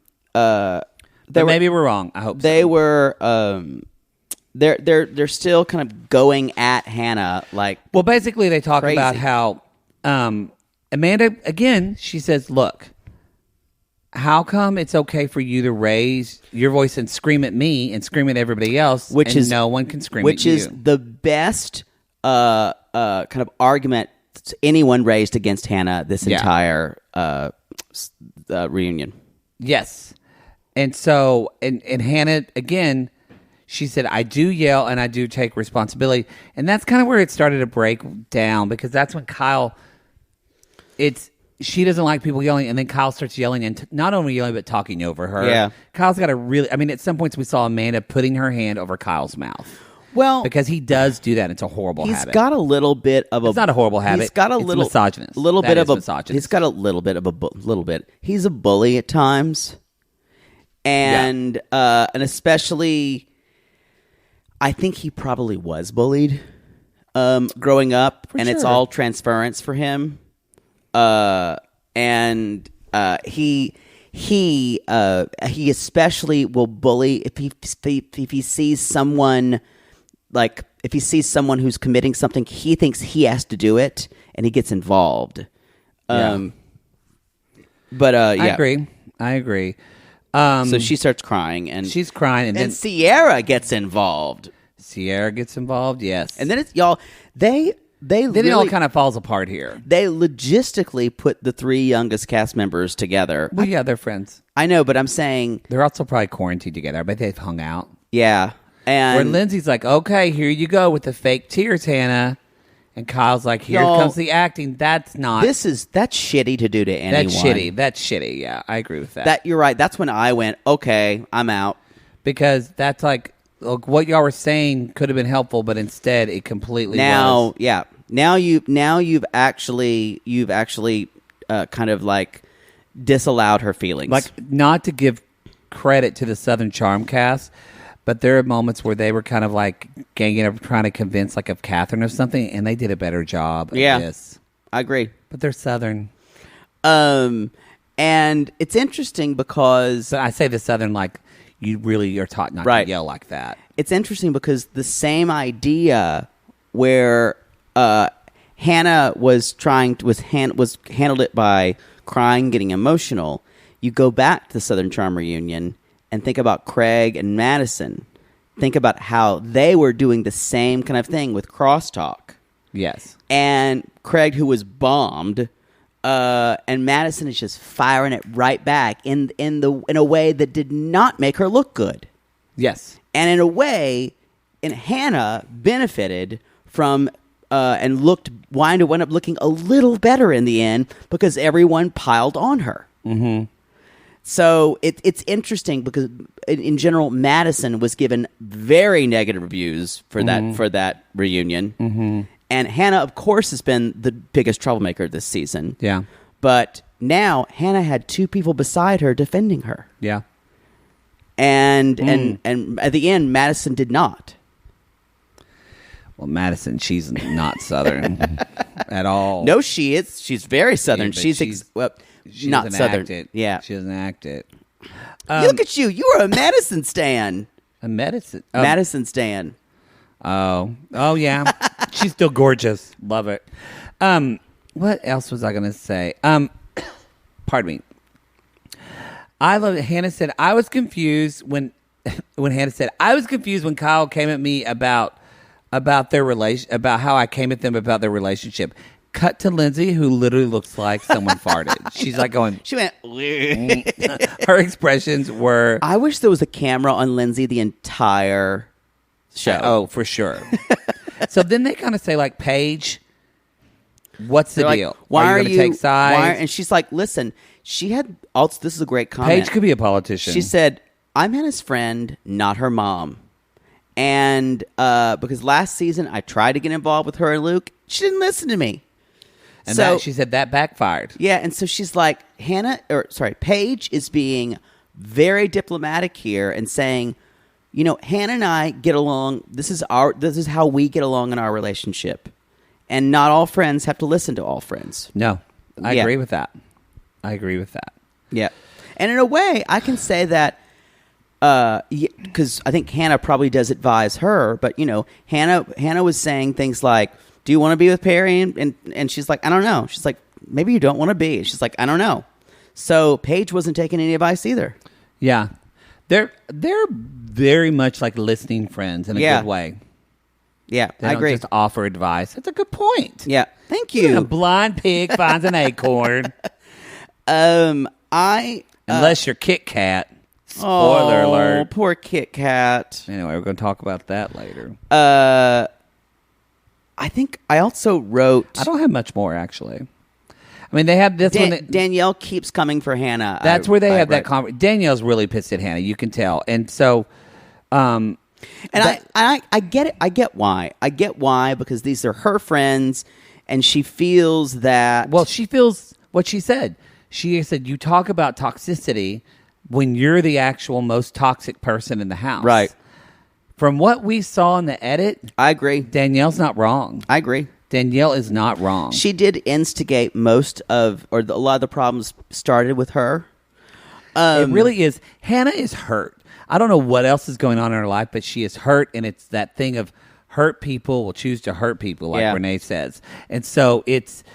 B: maybe we're wrong. I hope
A: they
B: so.
A: were. They're still kind of going at Hannah like.
B: Well, basically, they talk
A: crazy.
B: about how Amanda again. She says, "Look, how come it's okay for you to raise your voice and scream at me and scream at everybody else, no one can scream at you?"
A: Which is the best kind of argument anyone raised against Hannah this entire reunion.
B: Yes. And so, and Hannah, again, she said, I do yell and I do take responsibility. And that's kind of where it started to break down, because that's when Kyle, she doesn't like people yelling, and then Kyle starts yelling, and not only yelling, but talking over her.
A: Yeah.
B: Kyle's got at some points we saw Amanda putting her hand over Kyle's mouth.
A: Well,
B: because he does do that. It's a horrible habit.
A: He's got a little bit of
B: It's not a horrible habit.
A: He's got a
B: it's
A: little
B: misogynist.
A: Little
B: that
A: bit
B: is
A: of a
B: misogynist.
A: He's got a little bit of a little bit. He's a bully at times, and especially, I think he probably was bullied growing up, and it's all transference for him. And he especially will bully if he sees someone. Like, if he sees someone who's committing something, he thinks he has to do it, and he gets involved. But
B: I agree.
A: So she starts crying, and
B: she's crying, and then
A: Sierra gets involved.
B: Yes.
A: And then it's y'all. Then
B: it all kind of falls apart here.
A: They logistically put the three youngest cast members together.
B: Well, yeah, they're friends.
A: I know, but I'm saying
B: they're also probably quarantined together. I bet they've hung out.
A: Yeah. And
B: where Lindsay's like, okay, here you go with the fake tears, Hannah. And Kyle's like, here
A: Y'all,
B: comes the acting. That's not.
A: that's shitty to do to anyone.
B: That's shitty. Yeah, I agree with that.
A: That you're right. That's when I went, okay, I'm out.
B: Because that's like what y'all were saying could have been helpful, but instead it completely was.
A: Yeah. Now you've actually kind of like disallowed her feelings.
B: Like, not to give credit to the Southern Charm cast, but there are moments where they were kind of like ganging up, trying to convince like of Catherine of something, and they did a better job of this.
A: I agree.
B: But they're Southern.
A: And it's interesting because...
B: But I say the Southern like you really are taught not to yell like that.
A: It's interesting because the same idea where Hannah was handled it by crying, getting emotional. You go back to the Southern Charm reunion and think about Craig and Madison. Think about how they were doing the same kind of thing with crosstalk.
B: Yes.
A: And Craig, who was bombed, and Madison is just firing it right back in a way that did not make her look good.
B: Yes.
A: And in a way, Hannah benefited from and wound up looking a little better in the end because everyone piled on her.
B: Mm-hmm.
A: So it's interesting because in general, Madison was given very negative reviews for that reunion, and Hannah, of course, has been the biggest troublemaker this season.
B: Yeah,
A: but now Hannah had two people beside her defending her.
B: Yeah,
A: and at the end, Madison did not.
B: Well, Madison, she's not Southern at all.
A: No, she is. She's very Southern.
B: Yeah,
A: she's
B: not
A: Southern.
B: Act it.
A: Yeah,
B: she doesn't act it.
A: Look at you. You are a Madison stan.
B: A Madison
A: stan.
B: Oh, yeah. She's still gorgeous. Love it. What else was I going to say? Pardon me. I love it. Hannah said I was confused when Hannah said I was confused when Kyle came at me about their about how I came at them about their relationship. Cut to Lindsay, who literally looks like someone farted. She's like going.
A: She went.
B: Her expressions were.
A: I wish there was a camera on Lindsay the entire show.
B: Oh, for sure. So then they kind of say, like, Paige, what's the deal?
A: Why are you
B: going to take sides?
A: And she's like, listen, she had also. This is a great comment.
B: Paige could be a politician.
A: She said, "I'm Hannah's friend, not her mom." And because last season I tried to get involved with her and Luke, she didn't listen to me.
B: And
A: so
B: she said that backfired.
A: Yeah, and so she's like, Paige is being very diplomatic here and saying, you know, Hannah and I get along. This is how we get along in our relationship, and not all friends have to listen to all friends.
B: No, I agree with that.
A: Yeah, and in a way, I can say that. Because I think Hannah probably does advise her, but you know, Hannah was saying things like, "Do you want to be with Perry?" And she's like, "I don't know." She's like, "Maybe you don't want to be." She's like, "I don't know." So Paige wasn't taking any advice either.
B: Yeah, they're very much like listening friends in a good way.
A: Yeah,
B: they
A: I agree.
B: Just offer advice. That's a good point.
A: Yeah, thank you.
B: A blind pig finds an acorn. Unless you're Kit Kat. Spoiler alert.
A: Poor Kit Kat.
B: Anyway, we're going to talk about that later.
A: I think I also wrote...
B: I don't have much more, actually. I mean, they have this one...
A: Danielle keeps coming for Hannah.
B: That's where they have that conversation. Danielle's really pissed at Hannah. You can tell. And so...
A: I get it. I get why. Because these are her friends, and she feels that...
B: Well, she feels what she said. She said, you talk about toxicity... when you're the actual most toxic person in the house.
A: Right.
B: From what we saw in the edit...
A: I agree.
B: Danielle's not wrong.
A: I agree.
B: Danielle is not wrong.
A: She did instigate a lot of the problems started with her.
B: It really is. Hannah is hurt. I don't know what else is going on in her life, but she is hurt, and it's that thing of hurt people will choose to hurt people, like Renee says. And so it's...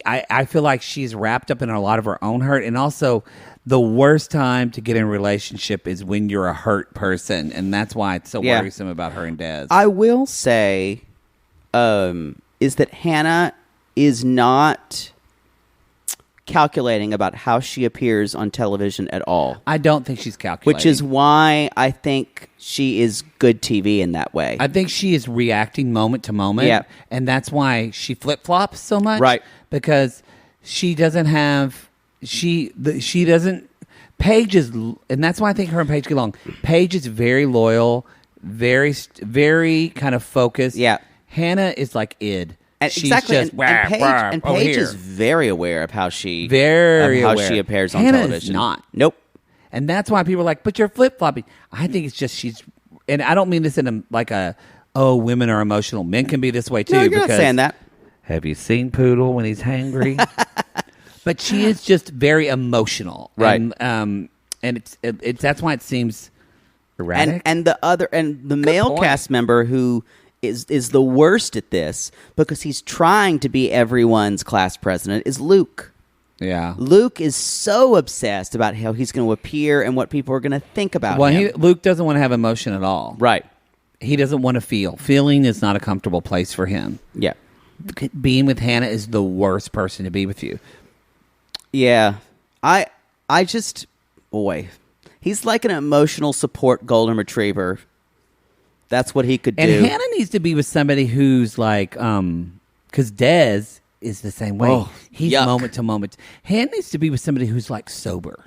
B: I feel like she's wrapped up in a lot of her own hurt, and also... the worst time to get in a relationship is when you're a hurt person, and that's why it's so worrisome about her and Des.
A: I will say, is that Hannah is not calculating about how she appears on television at all.
B: I don't think she's calculating.
A: Which is why I think she is good TV in that way.
B: I think she is reacting moment to moment.
A: Yeah.
B: And that's why she flip-flops so much.
A: Right.
B: Because she doesn't have... She doesn't... Paige is... And that's why I think her and Paige get along. Paige is very loyal, very kind of focused.
A: Yeah.
B: Hannah is like id.
A: And
B: She's
A: exactly,
B: just,
A: and Paige
B: here.
A: is very aware of how she
B: Very
A: she appears on
B: Hannah
A: television.
B: Is not.
A: Nope.
B: And that's why people are like, but you're flip-flopping. I think it's just she's... And I don't mean this in women are emotional. Men can be this way too.
A: No, you're not saying that.
B: Have you seen Poodle when he's hangry? But she is just very emotional.
A: Right.
B: And it's that's why it seems erratic.
A: And the male
B: point.
A: cast member who is the worst at this because he's trying to be everyone's class president is Luke.
B: Yeah.
A: Luke is so obsessed about how he's going to appear and what people are going to think about him.
B: Luke doesn't want to have emotion at all.
A: Right.
B: He doesn't want to feel. Feeling is not a comfortable place for him.
A: Yeah.
B: Being with Hannah is the worst person to be with you.
A: Yeah. I just, boy, he's like an emotional support golden retriever. That's what he could do.
B: And Hannah needs to be with somebody who's like, because Dez is the same way.
A: Oh,
B: He's
A: yuck.
B: moment to moment. Hannah needs to be with somebody who's like sober,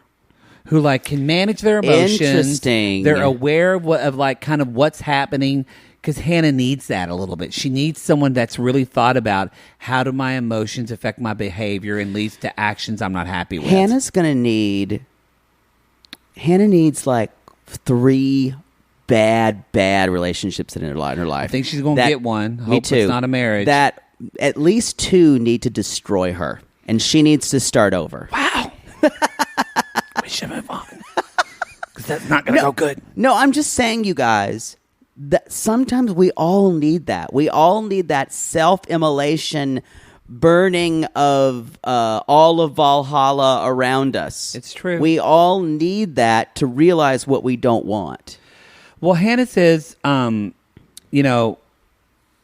B: who like can manage their emotions.
A: Interesting.
B: They're aware of like kind of what's happening. Because Hannah needs that a little bit. She needs someone that's really thought about how do my emotions affect my behavior and leads to actions I'm not happy with.
A: Hannah needs like 3 bad relationships in her life.
B: I think she's going to get one.
A: Me
B: Hope
A: too.
B: it's not a marriage.
A: That at least 2 need to destroy her, and she needs to start over.
B: Wow. We should move on. Because that's not going to go good.
A: No, I'm just saying, you guys, that sometimes we all need that. We all need that self-immolation burning of all of Valhalla around us.
B: It's true.
A: We all need that to realize what we don't want.
B: Well, Hannah says,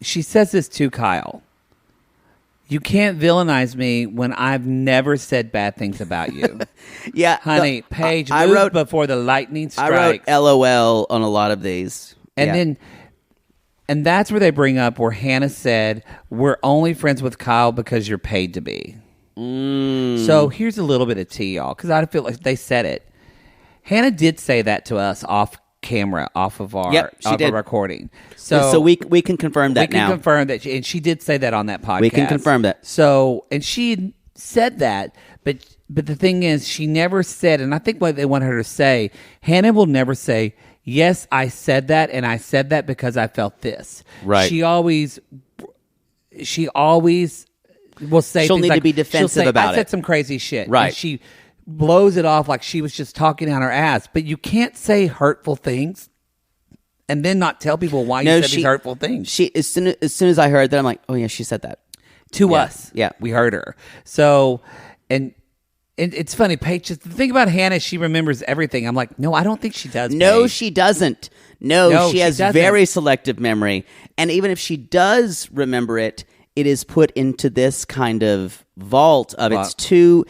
B: she says this to Kyle. You can't villainize me when I've never said bad things about you.
A: Yeah.
B: Honey, Paige,
A: I
B: move
A: wrote
B: before the lightning strikes.
A: I wrote LOL on a lot of these.
B: And that's where they bring up where Hannah said, we're only friends with Kyle because you're paid to be. So here's a little bit of tea, y'all, because I feel like they said it. Hannah did say that to us off camera, off of our recording.
A: So we can confirm that now.
B: We can confirm that, and she did say that on that podcast.
A: We can confirm that.
B: So, and she said that, but the thing is, she never said, and I think what they want her to say, Hannah will never say, yes, I said that, and I said that because I felt this.
A: Right.
B: She always will say
A: she'll
B: things
A: need
B: like,
A: to be defensive about
B: I said some crazy shit.
A: Right.
B: And she blows it off like she was just talking down her ass. But you can't say hurtful things and then not tell people why you said these hurtful things.
A: She as soon as I heard that, I'm like, oh yeah, she said that
B: to us.
A: Yeah,
B: we heard her. So, and it's funny, Paige. The thing about Hannah, she remembers everything. I'm like, no, I don't think she does.
A: No,
B: Paige.
A: she doesn't. No, she has
B: doesn't.
A: very selective memory, and even if she does remember it, it is put into this kind of vault of it's too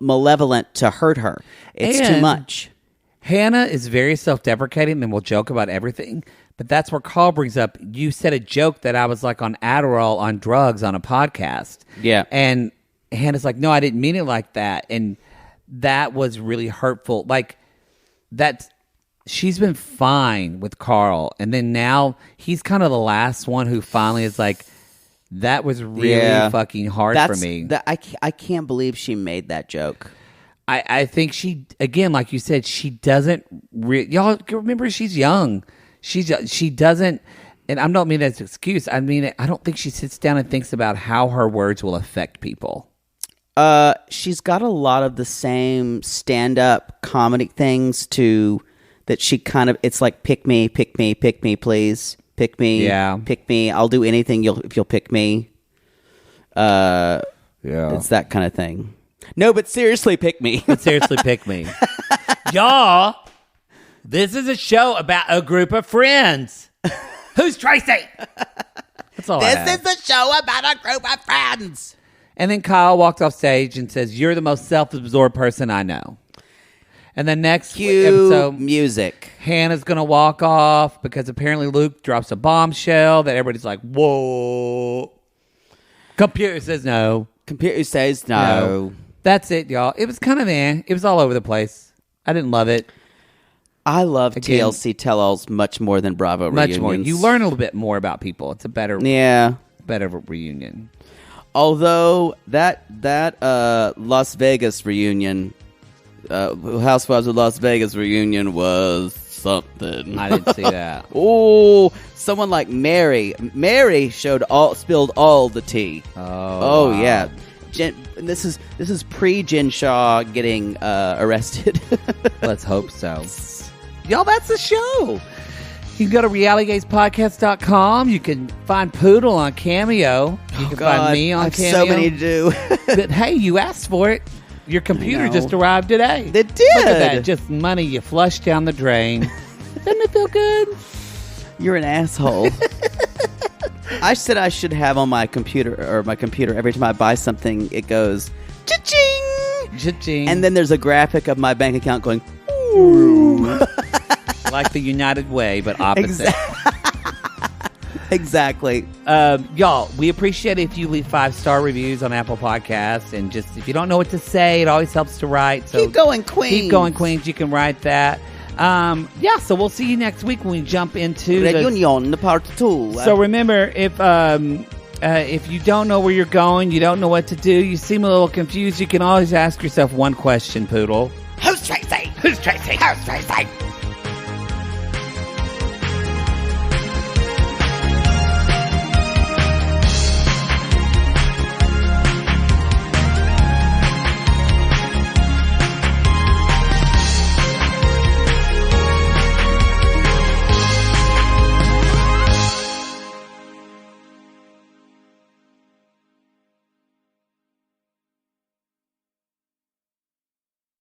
A: malevolent to hurt her. It's too much.
B: Hannah is very self-deprecating and will joke about everything. But that's where Carl brings up, you said a joke that I was like on Adderall on drugs on a podcast.
A: Yeah.
B: And Hannah's like, no, I didn't mean it like that. And that was really hurtful. Like, she's been fine with Carl. And then now he's kind of the last one who finally is like, that was really fucking hard for me.
A: I can't believe she made that joke.
B: I think she, again, like you said, she doesn't, y'all remember she's young. She doesn't, and I don't mean that as an excuse. I mean, I don't think she sits down and thinks about how her words will affect people.
A: She's got a lot of the same stand-up comedy things that she kind of, it's like, pick me, please. Pick me.
B: Yeah.
A: Pick me. I'll do anything if you'll pick me.
B: Yeah.
A: It's that kind of thing. No, but seriously, pick me.
B: Y'all, this is a show about a group of friends. Who's Tracy? That's all
A: This is a show about a group of friends.
B: And then Kyle walks off stage and says, "You're the most self-absorbed person I know." And then next
A: Cue
B: episode,
A: music.
B: Hannah's going to walk off because apparently Luke drops a bombshell that everybody's like, whoa. Computer says no.
A: Computer says no.
B: That's it, y'all. It was kind of It was all over the place. I didn't love it.
A: I love TLC tell-alls much more than Bravo reunions.
B: Much more. You learn a little bit more about people. It's a better reunion.
A: Although that Las Vegas reunion, Housewives of Las Vegas reunion was something.
B: I didn't see that.
A: Oh, someone like Mary spilled all the tea.
B: Oh, wow.
A: Yeah. This is pre Jen Shaw getting arrested.
B: Let's hope so. Y'all, that's the show. You can go to realitygazepodcast.com. You can find Poodle on Cameo. You can find me on Cameo.
A: So many to do.
B: But hey, you asked for it. Your computer just arrived today.
A: It did.
B: Look at that. Just money you flushed down the drain. Doesn't it feel good?
A: You're an asshole. I said I should have on my computer every time I buy something, it goes cha-ching,
B: cha-ching,
A: and then there's a graphic of my bank account going ooh.
B: Like the United Way, but opposite.
A: Exactly.
B: Y'all, we appreciate it if you leave 5-star reviews on Apple Podcasts, and just if you don't know what to say, it always helps to write. So
A: keep going, Queens.
B: Keep going, Queens. You can write that. So we'll see you next week when we jump into
A: Reunion Part 2.
B: So remember, if you don't know where you're going, you don't know what to do, you seem a little confused, you can always ask yourself one question, Poodle.
A: Who's Tracy? Who's Tracy? Who's Tracy?